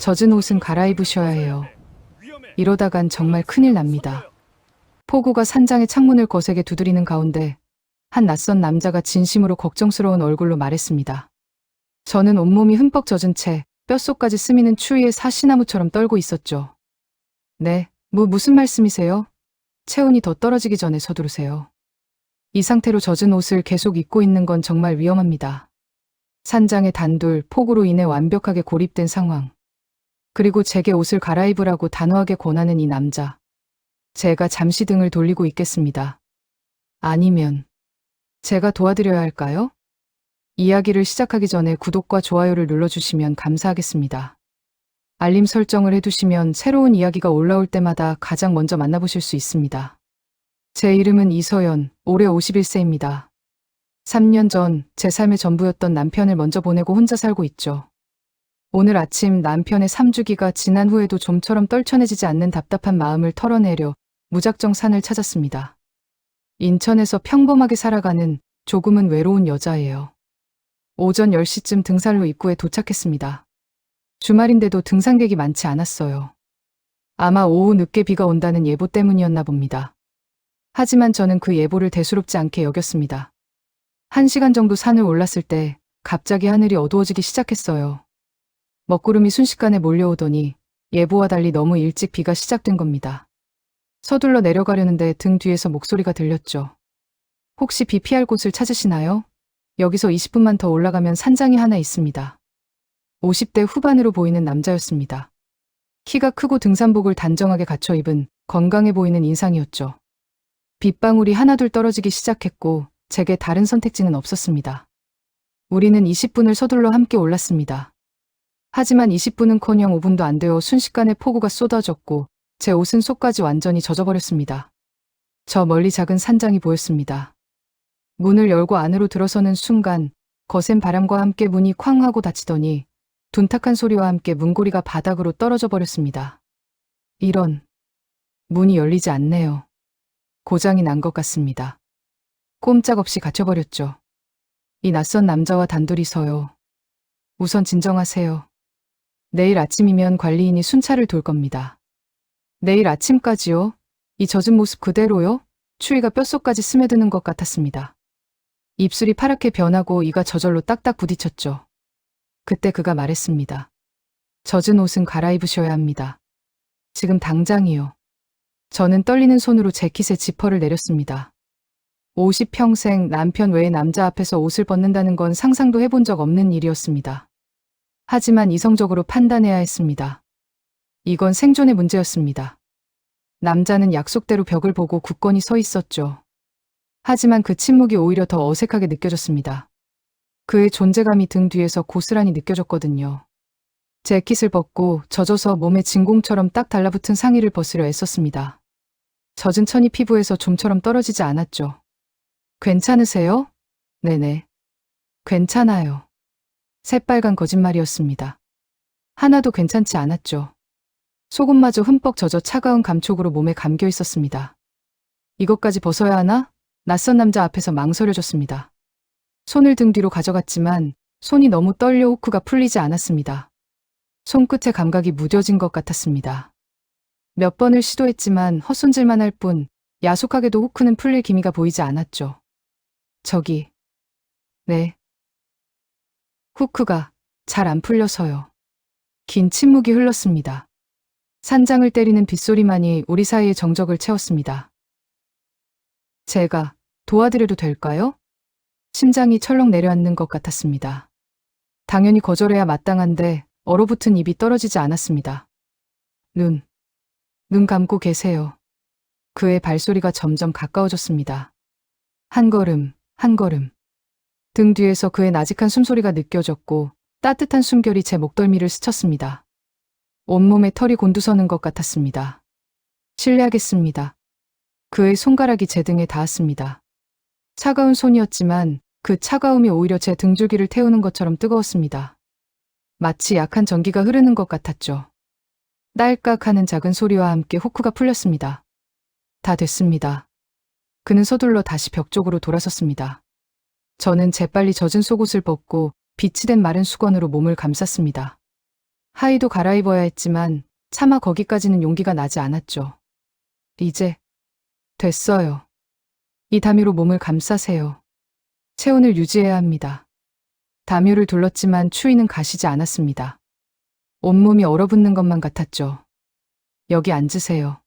젖은 옷은 갈아입으셔야 해요. 이러다간 정말 큰일 납니다. 폭우가 산장의 창문을 거세게 두드리는 가운데 한 낯선 남자가 진심으로 걱정스러운 얼굴로 말했습니다. 저는 온몸이 흠뻑 젖은 채 뼛속까지 스미는 추위에 사시나무처럼 떨고 있었죠. 네, 무슨 말씀이세요? 체온이 더 떨어지기 전에 서두르세요. 이 상태로 젖은 옷을 계속 입고 있는 건 정말 위험합니다. 산장의 단둘, 폭우로 인해 완벽하게 고립된 상황. 그리고 제게 옷을 갈아입으라고 단호하게 권하는 이 남자. 제가 잠시 등을 돌리고 있겠습니다. 아니면 제가 도와드려야 할까요? 이야기를 시작하기 전에 구독과 좋아요를 눌러주시면 감사하겠습니다. 알림 설정을 해두시면 새로운 이야기가 올라올 때마다 가장 먼저 만나보실 수 있습니다. 제 이름은 이서연, 올해 51세입니다. 3년 전 제 삶의 전부였던 남편을 먼저 보내고 혼자 살고 있죠. 오늘 아침 남편의 3주기가 지난 후에도 좀처럼 떨쳐내지지 않는 답답한 마음을 털어내려 무작정 산을 찾았습니다. 인천에서 평범하게 살아가는 조금은 외로운 여자예요. 오전 10시쯤 등산로 입구에 도착했습니다. 주말인데도 등산객이 많지 않았어요. 아마 오후 늦게 비가 온다는 예보 때문이었나 봅니다. 하지만 저는 그 예보를 대수롭지 않게 여겼습니다. 1시간 정도 산을 올랐을 때 갑자기 하늘이 어두워지기 시작했어요. 먹구름이 순식간에 몰려오더니 예보와 달리 너무 일찍 비가 시작된 겁니다. 서둘러 내려가려는데 등 뒤에서 목소리가 들렸죠. 혹시 비 피할 곳을 찾으시나요? 여기서 20분만 더 올라가면 산장이 하나 있습니다. 50대 후반으로 보이는 남자였습니다. 키가 크고 등산복을 단정하게 갖춰 입은 건강해 보이는 인상이었죠. 빗방울이 하나둘 떨어지기 시작했고 제게 다른 선택지는 없었습니다. 우리는 20분을 서둘러 함께 올랐습니다. 하지만 20분은커녕 5분도 안 되어 순식간에 폭우가 쏟아졌고 제 옷은 속까지 완전히 젖어버렸습니다. 저 멀리 작은 산장이 보였습니다. 문을 열고 안으로 들어서는 순간 거센 바람과 함께 문이 쾅 하고 닫히더니 둔탁한 소리와 함께 문고리가 바닥으로 떨어져 버렸습니다. 이런, 문이 열리지 않네요. 고장이 난 것 같습니다. 꼼짝없이 갇혀버렸죠. 이 낯선 남자와 단둘이서요. 우선 진정하세요. 내일 아침이면 관리인이 순찰을 돌 겁니다. 내일 아침까지요? 이 젖은 모습 그대로요? 추위가 뼛속까지 스며드는 것 같았습니다. 입술이 파랗게 변하고 이가 저절로 딱딱 부딪혔죠. 그때 그가 말했습니다. 젖은 옷은 갈아입으셔야 합니다. 지금 당장이요. 저는 떨리는 손으로 재킷에 지퍼를 내렸습니다. 50평생 남편 외의 남자 앞에서 옷을 벗는다는 건 상상도 해본 적 없는 일이었습니다. 하지만 이성적으로 판단해야 했습니다. 이건 생존의 문제였습니다. 남자는 약속대로 벽을 보고 굳건히 서 있었죠. 하지만 그 침묵이 오히려 더 어색하게 느껴졌습니다. 그의 존재감이 등 뒤에서 고스란히 느껴졌거든요. 재킷을 벗고 젖어서 몸에 진공처럼 딱 달라붙은 상의를 벗으려 애썼습니다. 젖은 천이 피부에서 좀처럼 떨어지지 않았죠. 괜찮으세요? 네네. 괜찮아요. 새빨간 거짓말이었습니다. 하나도 괜찮지 않았죠. 속옷마저 흠뻑 젖어 차가운 감촉으로 몸에 감겨 있었습니다. 이것까지 벗어야 하나? 낯선 남자 앞에서 망설여졌습니다. 손을 등 뒤로 가져갔지만 손이 너무 떨려 후크가 풀리지 않았습니다. 손끝에 감각이 무뎌진 것 같았습니다. 몇 번을 시도했지만 헛손질만 할 뿐 야속하게도 후크는 풀릴 기미가 보이지 않았죠. 저기, 네. 후크가 잘 안 풀려서요. 긴 침묵이 흘렀습니다. 산장을 때리는 빗소리만이 우리 사이의 정적을 채웠습니다. 제가 도와드려도 될까요? 심장이 철렁 내려앉는 것 같았습니다. 당연히 거절해야 마땅한데 얼어붙은 입이 떨어지지 않았습니다. 눈 감고 계세요. 그의 발소리가 점점 가까워졌습니다. 한 걸음, 한 걸음. 등 뒤에서 그의 나직한 숨소리가 느껴졌고 따뜻한 숨결이 제 목덜미를 스쳤습니다. 온몸에 털이 곤두서는 것 같았습니다. 실례하겠습니다. 그의 손가락이 제 등에 닿았습니다. 차가운 손이었지만 그 차가움이 오히려 제 등줄기를 태우는 것처럼 뜨거웠습니다. 마치 약한 전기가 흐르는 것 같았죠. 딸깍 하는 작은 소리와 함께 후크가 풀렸습니다. 다 됐습니다. 그는 서둘러 다시 벽 쪽으로 돌아섰습니다. 저는 재빨리 젖은 속옷을 벗고 빛이 된 마른 수건으로 몸을 감쌌습니다. 하의도 갈아입어야 했지만 차마 거기까지는 용기가 나지 않았죠. 이제 됐어요. 이 담요로 몸을 감싸세요. 체온을 유지해야 합니다. 담요를 둘렀지만 추위는 가시지 않았습니다. 온몸이 얼어붙는 것만 같았죠. 여기 앉으세요.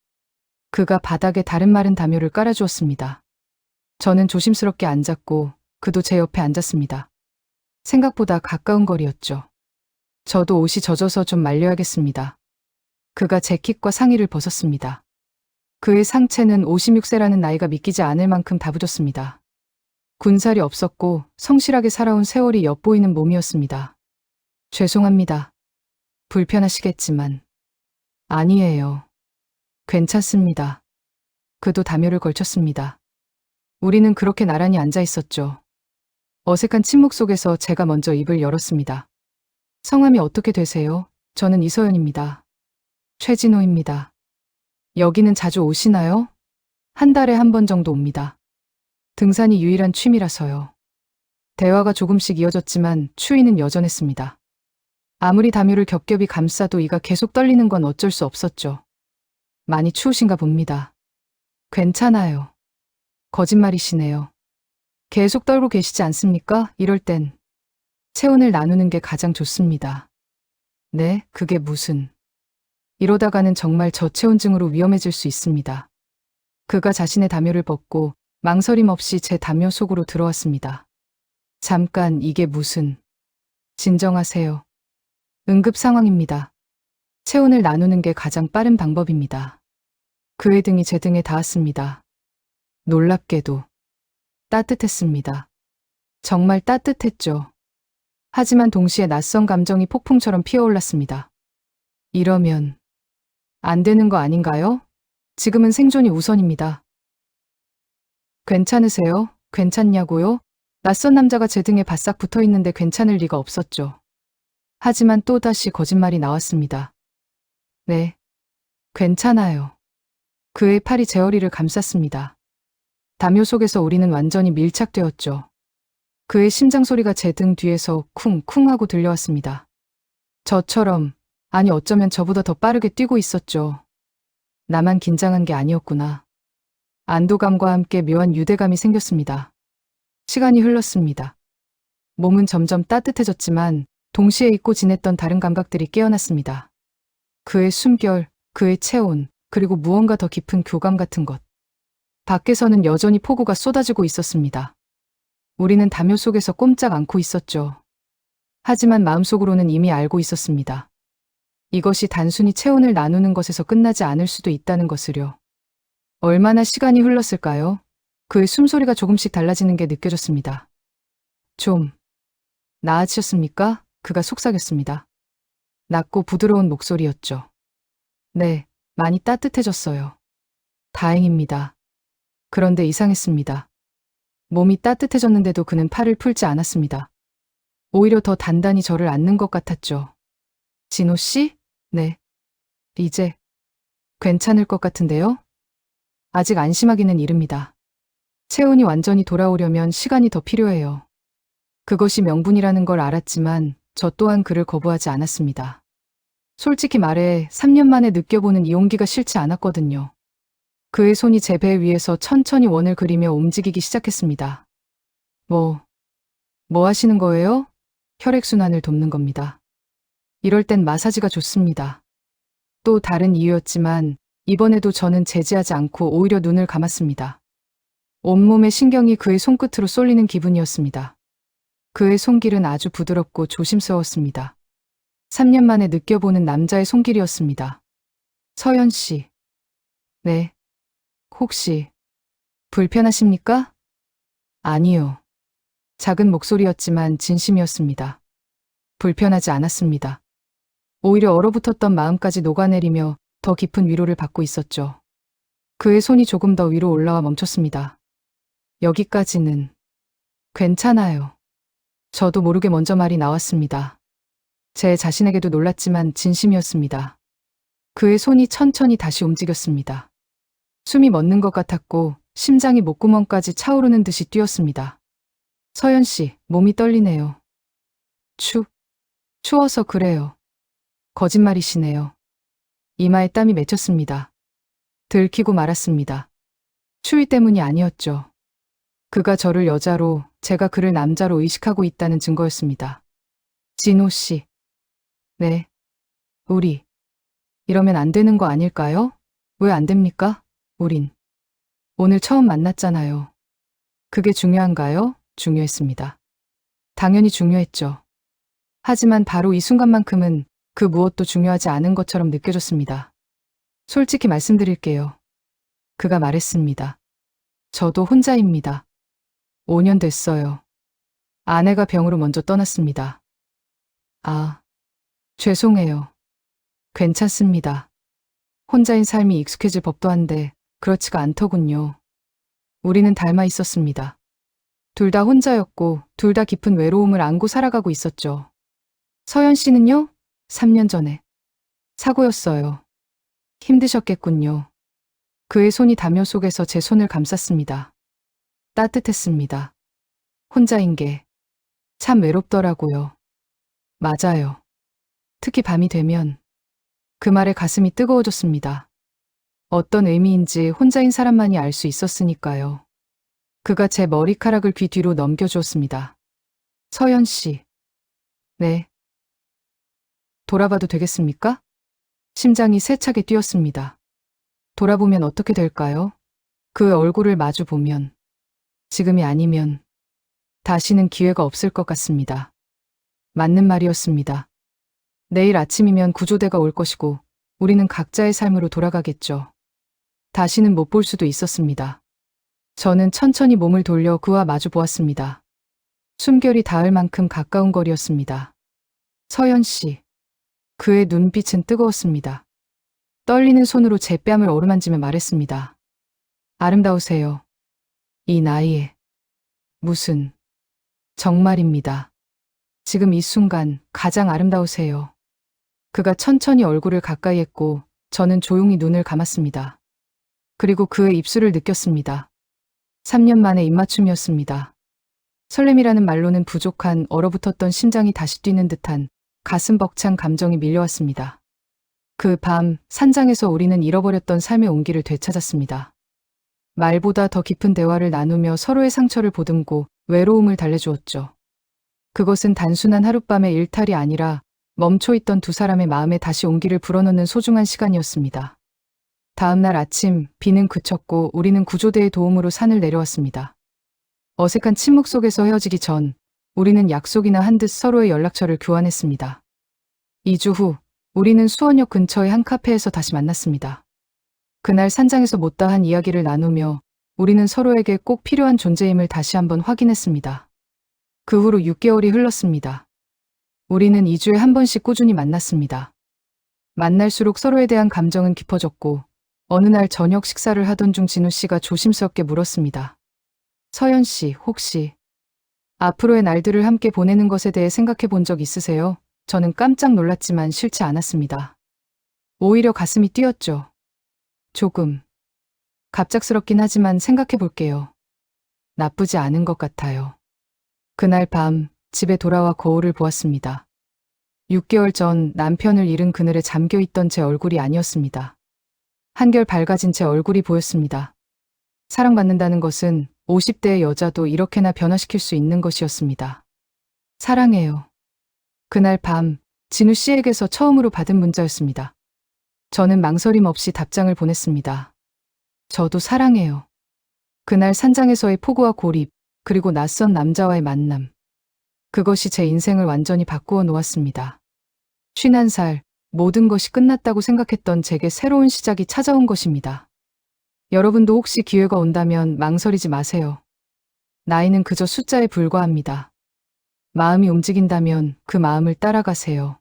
그가 바닥에 다른 마른 담요를 깔아주었습니다. 저는 조심스럽게 앉았고 그도 제 옆에 앉았습니다. 생각보다 가까운 거리였죠. 저도 옷이 젖어서 좀 말려야겠습니다. 그가 재킷과 상의를 벗었습니다. 그의 상체는 56세라는 나이가 믿기지 않을 만큼 다부졌습니다. 군살이 없었고 성실하게 살아온 세월이 엿보이는 몸이었습니다. 죄송합니다. 불편하시겠지만. 아니에요. 괜찮습니다. 그도 담요를 걸쳤습니다. 우리는 그렇게 나란히 앉아 있었죠. 어색한 침묵 속에서 제가 먼저 입을 열었습니다. 성함이 어떻게 되세요? 저는 이서연입니다. 최진호입니다. 여기는 자주 오시나요? 한 달에 한 번 정도 옵니다. 등산이 유일한 취미라서요. 대화가 조금씩 이어졌지만 추위는 여전했습니다. 아무리 담요를 겹겹이 감싸도 이가 계속 떨리는 건 어쩔 수 없었죠. 많이 추우신가 봅니다. 괜찮아요. 거짓말이시네요. 계속 떨고 계시지 않습니까? 이럴 땐 체온을 나누는 게 가장 좋습니다. 네, 그게 무슨. 이러다가는 정말 저체온증으로 위험해질 수 있습니다. 그가 자신의 담요를 벗고 망설임 없이 제 담요 속으로 들어왔습니다. 잠깐, 이게 무슨. 진정하세요. 응급 상황입니다. 체온을 나누는 게 가장 빠른 방법입니다. 그의 등이 제 등에 닿았습니다. 놀랍게도 따뜻했습니다. 정말 따뜻했죠. 하지만 동시에 낯선 감정이 폭풍처럼 피어올랐습니다. 이러면 안 되는 거 아닌가요? 지금은 생존이 우선입니다. 괜찮으세요? 괜찮냐고요? 낯선 남자가 제 등에 바싹 붙어 있는데 괜찮을 리가 없었죠. 하지만 또다시 거짓말이 나왔습니다. 네, 괜찮아요. 그의 팔이 제 허리를 감쌌습니다. 담요 속에서 우리는 완전히 밀착되었죠. 그의 심장 소리가 제 등 뒤에서 쿵쿵 하고 들려왔습니다. 저처럼, 아니 어쩌면 저보다 더 빠르게 뛰고 있었죠. 나만 긴장한 게 아니었구나. 안도감과 함께 묘한 유대감이 생겼습니다. 시간이 흘렀습니다. 몸은 점점 따뜻해졌지만 동시에 잊고 지냈던 다른 감각들이 깨어났습니다. 그의 숨결, 그의 체온, 그리고 무언가 더 깊은 교감 같은 것. 밖에서는 여전히 폭우가 쏟아지고 있었습니다. 우리는 담요 속에서 꼼짝 않고 있었죠. 하지만 마음속으로는 이미 알고 있었습니다. 이것이 단순히 체온을 나누는 것에서 끝나지 않을 수도 있다는 것을요. 얼마나 시간이 흘렀을까요? 그의 숨소리가 조금씩 달라지는 게 느껴졌습니다. 좀 나아지셨습니까? 그가 속삭였습니다. 낮고 부드러운 목소리였죠. 네, 많이 따뜻해졌어요. 다행입니다. 그런데 이상했습니다. 몸이 따뜻해졌는데도 그는 팔을 풀지 않았습니다. 오히려 더 단단히 저를 안는 것 같았죠. 진호 씨? 네. 이제 괜찮을 것 같은데요? 아직 안심하기는 이릅니다. 체온이 완전히 돌아오려면 시간이 더 필요해요. 그것이 명분이라는 걸 알았지만 저 또한 그를 거부하지 않았습니다. 솔직히 말해 3년 만에 느껴보는 이 온기가 싫지 않았거든요. 그의 손이 제 배 위에서 천천히 원을 그리며 움직이기 시작했습니다. 뭐 하시는 거예요? 혈액순환을 돕는 겁니다. 이럴 땐 마사지가 좋습니다. 또 다른 이유였지만 이번에도 저는 제지하지 않고 오히려 눈을 감았습니다. 온몸의 신경이 그의 손끝으로 쏠리는 기분이었습니다. 그의 손길은 아주 부드럽고 조심스러웠습니다. 3년 만에 느껴보는 남자의 손길이었습니다. 서연 씨. 네. 혹시 불편하십니까? 아니요. 작은 목소리였지만 진심이었습니다. 불편하지 않았습니다. 오히려 얼어붙었던 마음까지 녹아내리며 더 깊은 위로를 받고 있었죠. 그의 손이 조금 더 위로 올라와 멈췄습니다. 여기까지는 괜찮아요. 저도 모르게 먼저 말이 나왔습니다. 제 자신에게도 놀랐지만 진심이었습니다. 그의 손이 천천히 다시 움직였습니다. 숨이 멎는 것 같았고 심장이 목구멍까지 차오르는 듯이 뛰었습니다. 서연 씨, 몸이 떨리네요. 추워서 그래요. 거짓말이시네요. 이마에 땀이 맺혔습니다. 들키고 말았습니다. 추위 때문이 아니었죠. 그가 저를 여자로, 제가 그를 남자로 의식하고 있다는 증거였습니다. 진호 씨. 네. 우리. 이러면 안 되는 거 아닐까요? 왜 안 됩니까? 우린. 오늘 처음 만났잖아요. 그게 중요한가요? 중요했습니다. 당연히 중요했죠. 하지만 바로 이 순간만큼은 그 무엇도 중요하지 않은 것처럼 느껴졌습니다. 솔직히 말씀드릴게요. 그가 말했습니다. 저도 혼자입니다. 5년 됐어요. 아내가 병으로 먼저 떠났습니다. 아, 죄송해요. 괜찮습니다. 혼자인 삶이 익숙해질 법도 한데 그렇지가 않더군요. 우리는 닮아 있었습니다. 둘 다 혼자였고 둘 다 깊은 외로움을 안고 살아가고 있었죠. 서연 씨는요? 3년 전에 사고였어요. 힘드셨겠군요. 그의 손이 담요 속에서 제 손을 감쌌습니다. 따뜻했습니다. 혼자인 게 참 외롭더라고요. 맞아요. 특히 밤이 되면 그 말에 가슴이 뜨거워졌습니다. 어떤 의미인지 혼자인 사람만이 알 수 있었으니까요. 그가 제 머리카락을 귀 뒤로 넘겨주었습니다. 서연 씨. 네. 돌아봐도 되겠습니까? 심장이 세차게 뛰었습니다. 돌아보면 어떻게 될까요? 그 얼굴을 마주 보면, 지금이 아니면 다시는 기회가 없을 것 같습니다. 맞는 말이었습니다. 내일 아침이면 구조대가 올 것이고 우리는 각자의 삶으로 돌아가겠죠. 다시는 못 볼 수도 있었습니다. 저는 천천히 몸을 돌려 그와 마주 보았습니다. 숨결이 닿을 만큼 가까운 거리였습니다. 서연 씨. 그의 눈빛은 뜨거웠습니다. 떨리는 손으로 제 뺨을 어루만지며 말했습니다. 아름다우세요. 이 나이에. 무슨. 정말입니다. 지금 이 순간 가장 아름다우세요. 그가 천천히 얼굴을 가까이 했고 저는 조용히 눈을 감았습니다. 그리고 그의 입술을 느꼈습니다. 3년 만의 입맞춤이었습니다. 설렘이라는 말로는 부족한 얼어붙었던 심장이 다시 뛰는 듯한 가슴 벅찬 감정이 밀려왔습니다. 그 밤 산장에서 우리는 잃어버렸던 삶의 온기를 되찾았습니다. 말보다 더 깊은 대화를 나누며 서로의 상처를 보듬고 외로움을 달래주었죠. 그것은 단순한 하룻밤의 일탈이 아니라 멈춰있던 두 사람의 마음에 다시 온기를 불어넣는 소중한 시간이었습니다. 다음 날 아침 비는 그쳤고 우리는 구조대의 도움으로 산을 내려왔습니다. 어색한 침묵 속에서 헤어지기 전 우리는 약속이나 한 듯 서로의 연락처를 교환했습니다. 2주 후 우리는 수원역 근처의 한 카페에서 다시 만났습니다. 그날 산장에서 못다한 이야기를 나누며 우리는 서로에게 꼭 필요한 존재임을 다시 한번 확인했습니다. 그 후로 6개월이 흘렀습니다. 우리는 2주에 한 번씩 꾸준히 만났습니다. 만날수록 서로에 대한 감정은 깊어졌고 어느 날 저녁 식사를 하던 중 진우 씨가 조심스럽게 물었습니다. 서연 씨, 혹시 앞으로의 날들을 함께 보내는 것에 대해 생각해 본 적 있으세요? 저는 깜짝 놀랐지만 싫지 않았습니다. 오히려 가슴이 뛰었죠. 조금. 갑작스럽긴 하지만 생각해 볼게요. 나쁘지 않은 것 같아요. 그날 밤 집에 돌아와 거울을 보았습니다. 6개월 전 남편을 잃은 그늘에 잠겨있던 제 얼굴이 아니었습니다. 한결 밝아진 제 얼굴이 보였습니다. 사랑받는다는 것은 50대의 여자도 이렇게나 변화시킬 수 있는 것이었습니다. 사랑해요. 그날 밤 진우 씨에게서 처음으로 받은 문자였습니다. 저는 망설임 없이 답장을 보냈습니다. 저도 사랑해요. 그날 산장에서의 폭우와 고립, 그리고 낯선 남자와의 만남. 그것이 제 인생을 완전히 바꾸어 놓았습니다. 51살, 모든 것이 끝났다고 생각했던 제게 새로운 시작이 찾아온 것입니다. 여러분도 혹시 기회가 온다면 망설이지 마세요. 나이는 그저 숫자에 불과합니다. 마음이 움직인다면 그 마음을 따라가세요.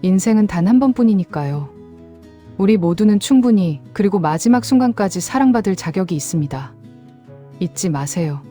인생은 단 한 번뿐이니까요. 우리 모두는 충분히 그리고 마지막 순간까지 사랑받을 자격이 있습니다. 잊지 마세요.